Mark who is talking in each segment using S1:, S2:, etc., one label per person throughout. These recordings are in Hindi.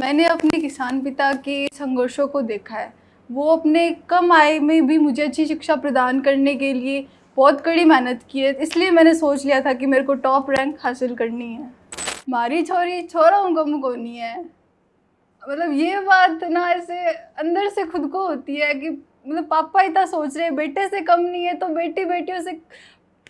S1: मैंने अपने किसान पिता के संघर्षों को देखा है। वो अपने कम आय में भी मुझे अच्छी शिक्षा प्रदान करने के लिए बहुत कड़ी मेहनत की है, इसलिए मैंने सोच लिया था कि मेरे को टॉप रैंक हासिल करनी है। मारी छोरी छोरा गम को नहीं है, मतलब ये बात ना ऐसे अंदर से खुद को होती है कि मतलब पापा इतना सोच रहे हैं, बेटे से कम नहीं है तो बेटी बेटियों से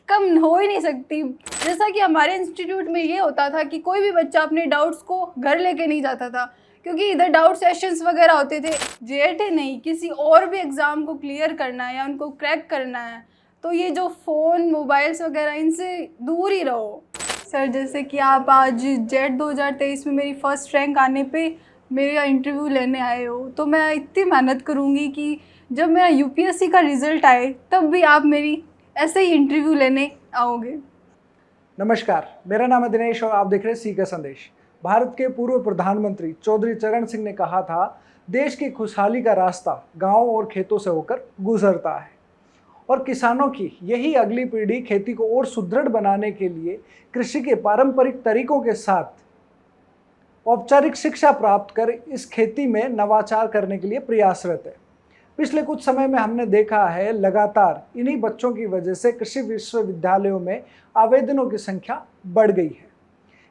S1: कम हो ही नहीं सकती। जैसा कि हमारे इंस्टीट्यूट में ये होता था कि कोई भी बच्चा अपने डाउट्स को घर लेके नहीं जाता था, क्योंकि इधर डाउट सेशंस वगैरह होते थे। जेएटी नहीं, किसी और भी एग्ज़ाम को क्लियर करना है या उनको क्रैक करना है तो ये जो फ़ोन मोबाइल्स वगैरह इनसे दूर ही रहो। सर, जैसे कि आप आज जेट 2023 में मेरी फ़र्स्ट रैंक आने पे मेरा इंटरव्यू लेने आए हो, तो मैं इतनी मेहनत करूँगी कि जब मेरा यूपीएससी का रिज़ल्ट आए तब भी आप मेरी ऐसे ही इंटरव्यू लेने आओगे।
S2: नमस्कार, मेरा नाम है दिनेश और आप देख रहे हैं सी का संदेश। भारत के पूर्व प्रधानमंत्री चौधरी चरण सिंह ने कहा था, देश की खुशहाली का रास्ता गांव और खेतों से होकर गुजरता है। और किसानों की यही अगली पीढ़ी खेती को और सुदृढ़ बनाने के लिए कृषि के पारंपरिक तरीकों के साथ औपचारिक शिक्षा प्राप्त कर इस खेती में नवाचार करने के लिए प्रयासरत है। पिछले कुछ समय में हमने देखा है लगातार इन्हीं बच्चों की वजह से कृषि विश्वविद्यालयों में आवेदनों की संख्या बढ़ गई है।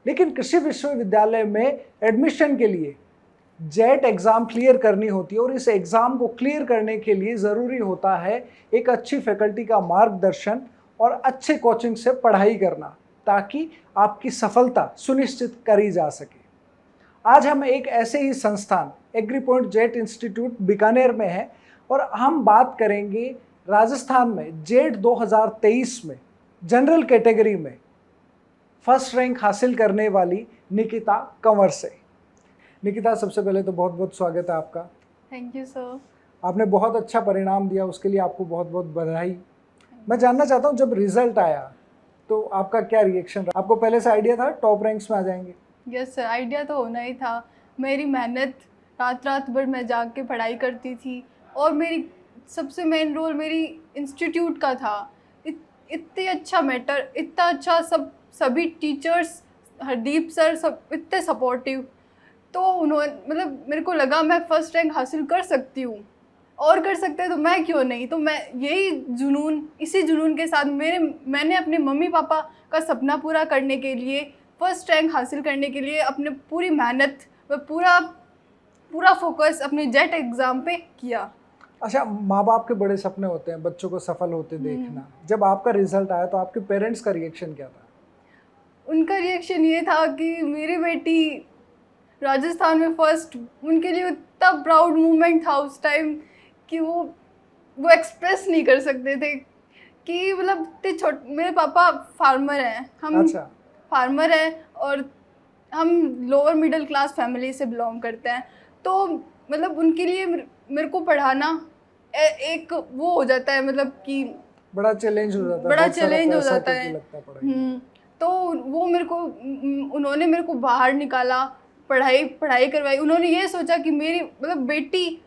S2: लेकिन कृषि विश्वविद्यालय में एडमिशन के लिए जेट एग्ज़ाम क्लियर करनी होती है और इस एग्ज़ाम को क्लियर करने के लिए ज़रूरी होता है एक अच्छी फैकल्टी का मार्गदर्शन और अच्छे कोचिंग से पढ़ाई करना, ताकि आपकी सफलता सुनिश्चित करी जा सके। आज हम एक ऐसे ही संस्थान agri point JET institute Bikaner में हैं और हम बात करेंगे राजस्थान में जेट 2023 में जनरल कैटेगरी में फर्स्ट रैंक हासिल करने वाली निकिता कंवर से। निकिता, सबसे पहले तो बहुत बहुत स्वागत है आपका।
S1: Thank you sir.
S2: आपने बहुत अच्छा परिणाम दिया, उसके लिए आपको बहुत बहुत बधाई। मैं जानना चाहता हूँ, जब रिजल्ट आया तो आपका क्या रिएक्शन रहा? आपको पहले से आइडिया था टॉप रैंक्स में आ जाएंगे?
S1: यस सर, आइडिया तो होना ही था। मेरी मेहनत, रात रात भर मैं जाग के पढ़ाई करती थी और मेरी सबसे मेन रोल मेरी इंस्टीट्यूट का था। इतनी अच्छा मैटर, इतना अच्छा सभी टीचर्स, हरदीप सर सब इतने सपोर्टिव, तो उन्होंने मतलब मेरे को लगा मैं फ़र्स्ट रैंक हासिल कर सकती हूँ और कर सकते हैं तो मैं क्यों नहीं। तो मैं इसी जुनून के साथ मैंने अपने मम्मी पापा का सपना पूरा करने के लिए, फर्स्ट रैंक हासिल करने के लिए अपने पूरी मेहनत व पूरा फोकस अपने जेट एग्ज़ाम पे किया।
S2: अच्छा, माँ बाप के बड़े सपने होते हैं बच्चों को सफल होते देखना। जब आपका रिजल्ट आया तो आपके पेरेंट्स का रिएक्शन क्या था?
S1: उनका रिएक्शन ये था कि मेरी बेटी राजस्थान में फर्स्ट, उनके लिए इतना प्राउड मोमेंट था उस टाइम कि वो एक्सप्रेस नहीं कर सकते थे कि मतलब इतने मेरे पापा फार्मर हैं, हम
S2: अच्छा।
S1: फार्मर हैं और हम लोअर मिडिल क्लास फैमिली से बिलोंग करते हैं, तो मतलब उनके लिए मेरे को पढ़ाना एक वो हो जाता है, मतलब कि
S2: बड़ा चैलेंज हो जाता है,
S1: बड़ा चैलेंज हो जाता है।
S2: पढ़ाई।
S1: तो वो उन्होंने मेरे को बाहर निकाला, पढ़ाई करवाई। उन्होंने ये सोचा कि मेरी मतलब बेटी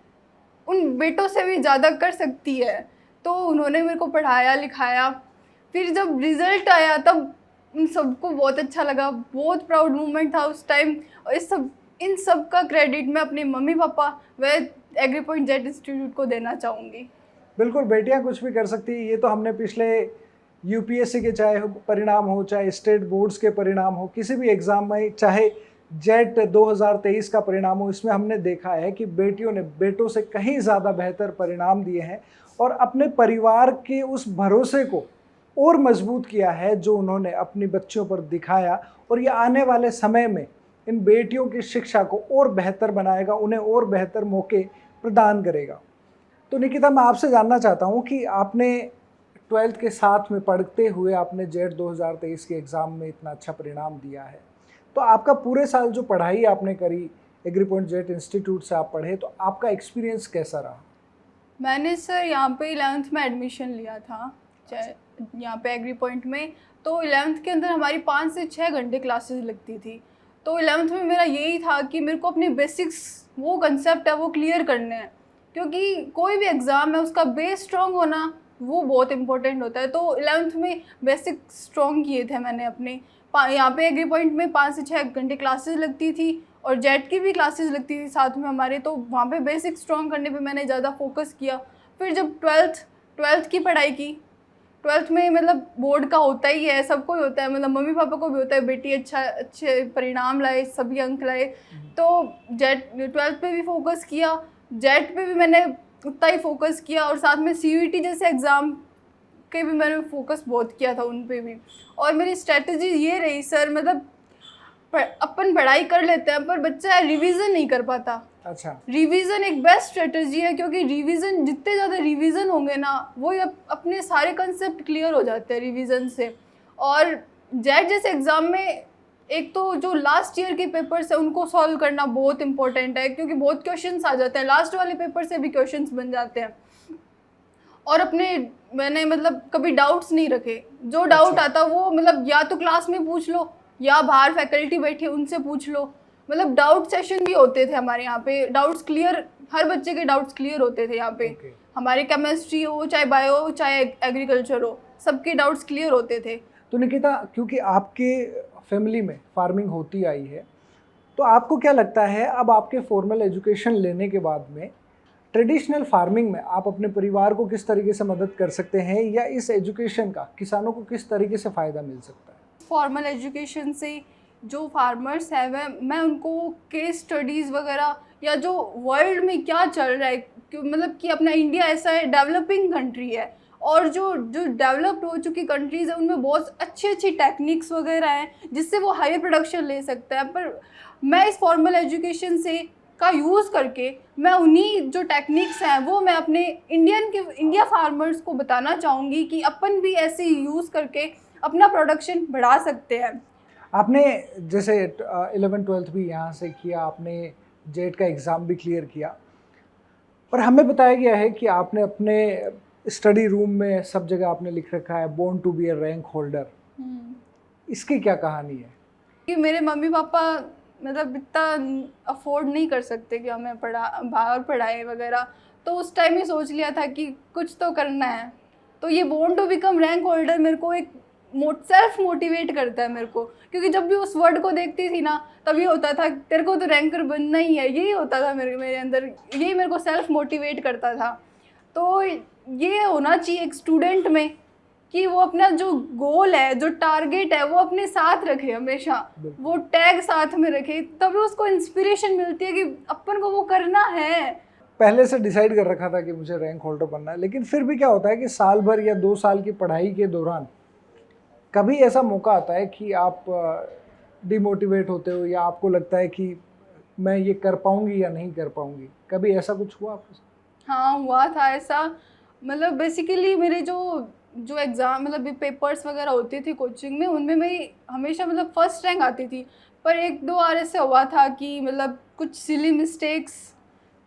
S1: उन बेटों से भी ज़्यादा कर सकती है, तो उन्होंने मेरे को पढ़ाया लिखाया। फिर जब रिज़ल्ट आया तब उन सबको बहुत अच्छा लगा, बहुत प्राउड मोमेंट था उस टाइम। और इन सब का क्रेडिट मैं अपने मम्मी पापा व एग्री पॉइंट जेट इंस्टीट्यूट को देना चाहूँगी।
S2: बिल्कुल, बेटियां कुछ भी कर सकती है। ये तो हमने पिछले यूपीएससी के चाहे परिणाम हो, चाहे स्टेट बोर्ड्स के परिणाम हो, किसी भी एग्ज़ाम में, चाहे जेट 2023 का परिणाम हो, इसमें हमने देखा है कि बेटियों ने बेटों से कहीं ज़्यादा बेहतर परिणाम दिए हैं और अपने परिवार के उस भरोसे को और मजबूत किया है जो उन्होंने अपनी बच्चियों पर दिखाया। और ये आने वाले समय में इन बेटियों की शिक्षा को और बेहतर बनाएगा, उन्हें और बेहतर मौके प्रदान करेगा। तो निकिता, मैं आपसे जानना चाहता हूँ कि आपने 12th के साथ में पढ़ते हुए आपने जेट 2023 के एग्ज़ाम में इतना अच्छा परिणाम दिया है, तो आपका पूरे साल जो पढ़ाई आपने करी एग्री पॉइंट जेट इंस्टीट्यूट से आप पढ़े, तो आपका एक्सपीरियंस कैसा रहा?
S1: मैंने सर यहाँ पे 11th में एडमिशन लिया था यहाँ पे एग्री पॉइंट में। तो 11th के अंदर हमारी 5 से 6 घंटे क्लासेस लगती थी। तो 11th में मेरा यही था कि मेरे को अपने बेसिक्स, वो कंसेप्ट है वो क्लियर करने हैं, क्योंकि कोई भी एग्ज़ाम है उसका बेस स्ट्रॉन्ग होना वो बहुत इंपॉर्टेंट होता है। तो 11th में बेसिक स्ट्रॉन्ग किए थे मैंने अपने। यहाँ पे एग्री पॉइंट में 5 से 6 घंटे क्लासेस लगती थी और जेट की भी क्लासेस लगती थी साथ में हमारे, तो वहाँ पे बेसिक स्ट्रॉन्ग करने पे मैंने ज़्यादा फोकस किया। फिर जब ट्वेल्थ की पढ़ाई की, ट्वेल्थ में मतलब बोर्ड का होता ही है, सबको ही होता है, मतलब मम्मी पापा को भी होता है बेटी अच्छे परिणाम लाए, सभी अंक लाए। तो जेट ट्वेल्थ पे भी फोकस किया, जेट पे भी मैंने उतना ही फोकस किया, और साथ में CUET जैसे एग्ज़ाम के भी मैंने फोकस बहुत किया था उन पे भी। और मेरी स्ट्रेटजी ये रही सर, मतलब अपन पढ़ाई कर लेते हैं पर बच्चा रिवीजन नहीं कर पाता।
S2: अच्छा,
S1: रिवीजन एक बेस्ट स्ट्रेटजी है, क्योंकि रिवीजन जितने ज़्यादा रिवीजन होंगे ना, वो अपने सारे कंसेप्ट क्लियर हो जाते हैं रिवीजन से। और जेट जैसे एग्ज़ाम में एक तो जो लास्ट ईयर के पेपर्स है उनको सॉल्व करना बहुत इंपॉर्टेंट है, क्योंकि बहुत क्वेश्चंस आ जाते हैं, लास्ट वाले पेपर से भी क्वेश्चंस बन जाते हैं। और मैंने मतलब कभी डाउट्स नहीं रखे, जो डाउट आता वो मतलब या तो क्लास में पूछ लो या बाहर फैकल्टी बैठे उनसे पूछ लो। मतलब डाउट सेशन भी होते थे हमारे यहाँ पे, डाउट्स क्लियर, हर बच्चे के डाउट्स क्लियर होते थे यहाँ पे। हमारे केमिस्ट्री हो चाहे बायो हो चाहे एग्रीकल्चर हो, सबके डाउट्स क्लियर होते थे।
S2: तो निकिता, क्योंकि आपके फैमिली में फार्मिंग होती आई है, तो आपको क्या लगता है अब आपके फॉर्मल एजुकेशन लेने के बाद में ट्रेडिशनल फार्मिंग में आप अपने परिवार को किस तरीके से मदद कर सकते हैं, या इस एजुकेशन का किसानों को किस तरीके से फ़ायदा मिल सकता है?
S1: फॉर्मल एजुकेशन से जो फार्मर्स हैं मैं उनको केस स्टडीज़ वगैरह, या जो वर्ल्ड में क्या चल रहा है, मतलब कि अपना इंडिया ऐसा है डेवलपिंग कंट्री है, और जो जो डेवलप्ड हो चुकी कंट्रीज़ हैं उनमें बहुत अच्छी अच्छी टेक्निक्स वगैरह हैं जिससे वो हाई प्रोडक्शन ले सकते हैं। पर मैं इस फॉर्मल एजुकेशन से का यूज़ करके मैं उन्हीं जो टेक्निक्स हैं वो मैं अपने इंडिया फार्मर्स को बताना चाहूँगी कि अपन भी ऐसे यूज़ करके अपना प्रोडक्शन बढ़ा सकते हैं।
S2: आपने जैसे 11th-12th भी यहाँ से किया, आपने जेट का एग्ज़ाम भी क्लियर किया, पर हमें बताया गया है कि आपने अपने स्टडी रूम में सब जगह आपने लिख रखा है born to be a rank holder. इसकी क्या कहानी है?
S1: कि मेरे मम्मी पापा मतलब इतना अफोर्ड नहीं कर सकते कि हमें बाहर पढ़ाए वगैरह, तो उस टाइम ही सोच लिया था कि कुछ तो करना है। तो ये born to become rank holder मेरे को एक सेल्फ मोटिवेट करता है मेरे को, क्योंकि जब भी उस वर्ड को देखती थी ना तभी होता था तेरे को तो रैंकर बनना ही है, यही होता था मेरे अंदर, यही मेरे को सेल्फ मोटिवेट करता था। तो ये होना चाहिए एक स्टूडेंट में कि वो अपना जो गोल है, जो टारगेट है, वो अपने साथ रखे, हमेशा वो टैग साथ में रखे, तभी उसको इंस्पिरेशन मिलती है कि अपन को वो करना है।
S2: पहले से डिसाइड कर रखा था कि मुझे रैंक होल्डर बनना है, लेकिन फिर भी क्या होता है कि साल भर या 2 साल की पढ़ाई के दौरान कभी ऐसा मौका आता है कि आप डिमोटिवेट होते हो, या आपको लगता है कि मैं ये कर पाऊंगी या नहीं कर पाऊंगी, कभी ऐसा कुछ हुआ आपके साथ?
S1: हाँ, हुआ था ऐसा। मतलब बेसिकली मेरे जो एग्ज़ाम मतलब पेपर्स वगैरह होती थी कोचिंग में, उनमें मेरी हमेशा मतलब फर्स्ट रैंक आती थी। पर 1-2 बार ऐसे हुआ था कि मतलब कुछ सिली मिस्टेक्स,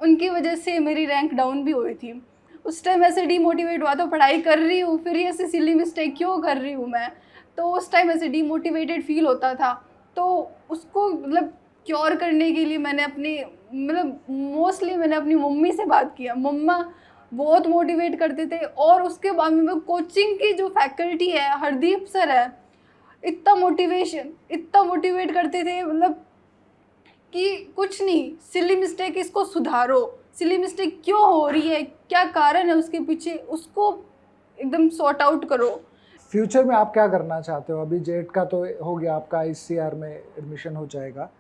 S1: उनकी वजह से मेरी रैंक डाउन भी हुई थी। उस टाइम ऐसे डीमोटिवेट हुआ, तो पढ़ाई कर रही हूँ फिर ये ऐसे सिली मिस्टेक क्यों कर रही हूँ मैं, तो उस टाइम ऐसे डीमोटिवेटेड फील होता था। तो उसको मतलब क्योर करने के लिए मैंने मोस्टली मैंने अपनी मम्मी से बात किया। मम्मा बहुत मोटिवेट करते थे, और उसके बाद में कोचिंग की जो फैकल्टी है, हरदीप सर है, इतना मोटिवेट करते थे, मतलब कि कुछ नहीं, सिली मिस्टेक इसको सुधारो, सिली मिस्टेक क्यों हो रही है, क्या कारण है उसके पीछे, उसको एकदम सॉर्ट आउट करो।
S2: फ्यूचर में आप क्या करना चाहते हो? अभी जेट का तो हो गया, आपका ICAR में एडमिशन हो जाएगा,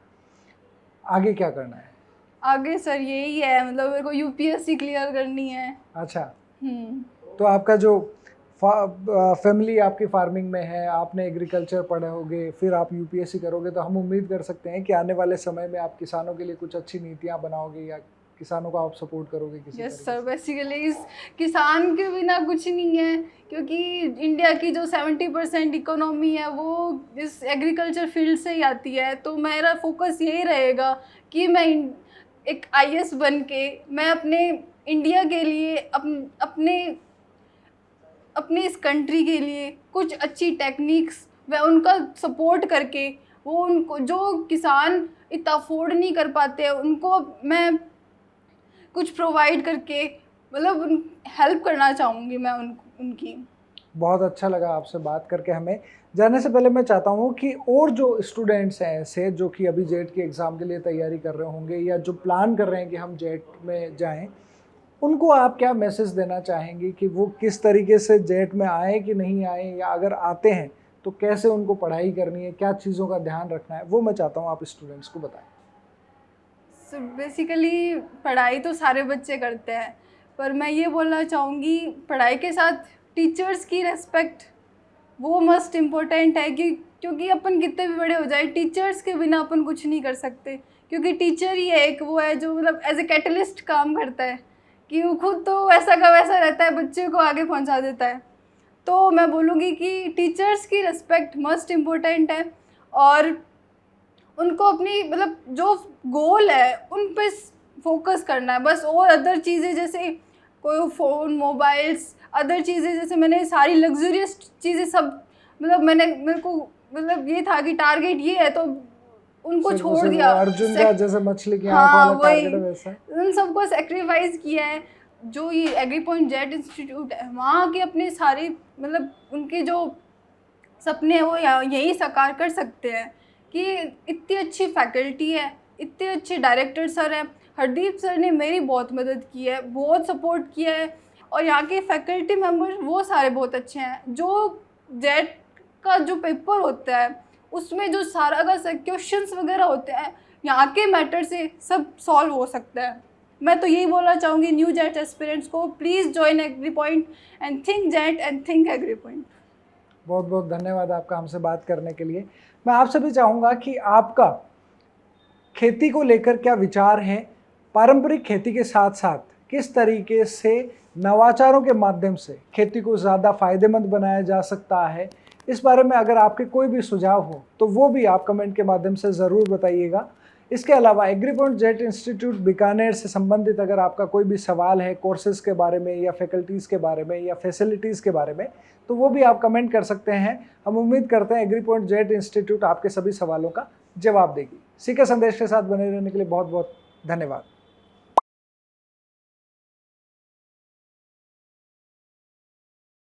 S2: आगे क्या करना है?
S1: आगे सर यही है, मतलब मेरे को UPSC क्लियर करनी है।
S2: अच्छा, तो आपका जो फैमिली आपकी फार्मिंग में है, आपने एग्रीकल्चर पढ़े होगे, फिर आप UPSC करोगे, तो हम उम्मीद कर सकते हैं कि आने वाले समय में आप किसानों के लिए कुछ अच्छी नीतियां बनाओगे, या किसानों को आप सपोर्ट करोगे किसी
S1: यस सर, बेसिकली इस किसान के बिना कुछ नहीं है, क्योंकि इंडिया की जो 70% इकोनॉमी है वो इस एग्रीकल्चर फील्ड से ही आती है। तो मेरा फोकस यही रहेगा कि मैं एक IAS बन के मैं अपने इंडिया के लिए अपने इस कंट्री के लिए कुछ अच्छी टेक्निक्स व उनका सपोर्ट करके, वो उनको जो किसान इतना अफोर्ड नहीं कर पाते हैं उनको मैं कुछ प्रोवाइड करके मतलब हेल्प करना चाहूँगी मैं उनकी।
S2: बहुत अच्छा लगा आपसे बात करके। हमें जाने से पहले मैं चाहता हूँ कि और जो स्टूडेंट्स हैं ऐसे जो कि अभी जेट के एग्ज़ाम के लिए तैयारी कर रहे होंगे या जो प्लान कर रहे हैं कि हम जेट में जाएं, उनको आप क्या मैसेज देना चाहेंगे कि वो किस तरीके से जेट में आए कि नहीं आए, या अगर आते हैं तो कैसे उनको पढ़ाई करनी है, क्या चीज़ों का ध्यान रखना है, वो मैं चाहता हूँ आप स्टूडेंट्स को बताएं।
S1: सो बेसिकली पढ़ाई तो सारे बच्चे करते हैं, पर मैं ये बोलना चाहूँगी पढ़ाई के साथ टीचर्स की रिस्पेक्ट वो मस्ट इम्पोर्टेंट है, क्योंकि अपन कितने भी बड़े हो जाए टीचर्स के बिना अपन कुछ नहीं कर सकते, क्योंकि टीचर ही है एक वो है जो मतलब एज ए कैटलिस्ट काम करता है कि वो खुद तो वैसा का वैसा रहता है, बच्चे को आगे पहुंचा देता है। तो मैं बोलूँगी कि टीचर्स की रिस्पेक्ट मस्ट इम्पोर्टेंट है, और उनको अपनी मतलब जो गोल है उन पे फोकस करना है बस। और अदर चीज़ें जैसे कोई फ़ोन मोबाइल्स अदर चीज़ें जैसे मैंने सारी लग्जरियस चीज़ें सब मतलब मेरे को मतलब ये था कि टारगेट ये है तो उनको
S2: सिर्फ
S1: छोड़
S2: उसे
S1: दिया।
S2: अर्जुन का जैसे मछली की आंख
S1: हाँ
S2: वाला
S1: वही,
S2: टारगेट है वैसा।
S1: उन सबको सेक्रीफाइस किया है। जो ये एग्री पॉइंट जेट इंस्टीट्यूट है वहाँ के अपने सारे मतलब उनके जो सपने हैं वो यही साकार कर सकते हैं कि इतनी अच्छी फैकल्टी है, इतने अच्छे डायरेक्टर सर हैं। हरदीप सर ने मेरी बहुत मदद की है, बहुत सपोर्ट किया है, और यहाँ के फैकल्टी मेंबर वो सारे बहुत अच्छे हैं। जो जेट का जो पेपर होता है उसमें जो सारा का क्वेश्चंस वगैरह होते हैं यहाँ के मैटर से सब सॉल्व हो सकता है। मैं तो यही बोलना चाहूँगी न्यू जेट एस्पिरेंट्स को, please join agri point and think JET and think agri point.
S2: बहुत बहुत धन्यवाद आपका हमसे बात करने के लिए। मैं आपसे भी चाहूँगा कि आपका खेती को लेकर क्या विचार है, पारंपरिक खेती के साथ साथ किस तरीके से नवाचारों के माध्यम से खेती को ज़्यादा फायदेमंद बनाया जा सकता है, इस बारे में अगर आपके कोई भी सुझाव हो तो वो भी आप कमेंट के माध्यम से ज़रूर बताइएगा। इसके अलावा agri point JET institute Bikaner से संबंधित अगर आपका कोई भी सवाल है कोर्सेज़ के बारे में या फैकल्टीज़ के बारे में या फैसिलिटीज़ के बारे में, तो वो भी आप कमेंट कर सकते हैं। हम उम्मीद करते हैं एग्री पॉइंट जेट इंस्टीट्यूट आपके सभी सवालों का जवाब देगी। सीके संदेश के साथ बने रहने के लिए बहुत बहुत धन्यवाद।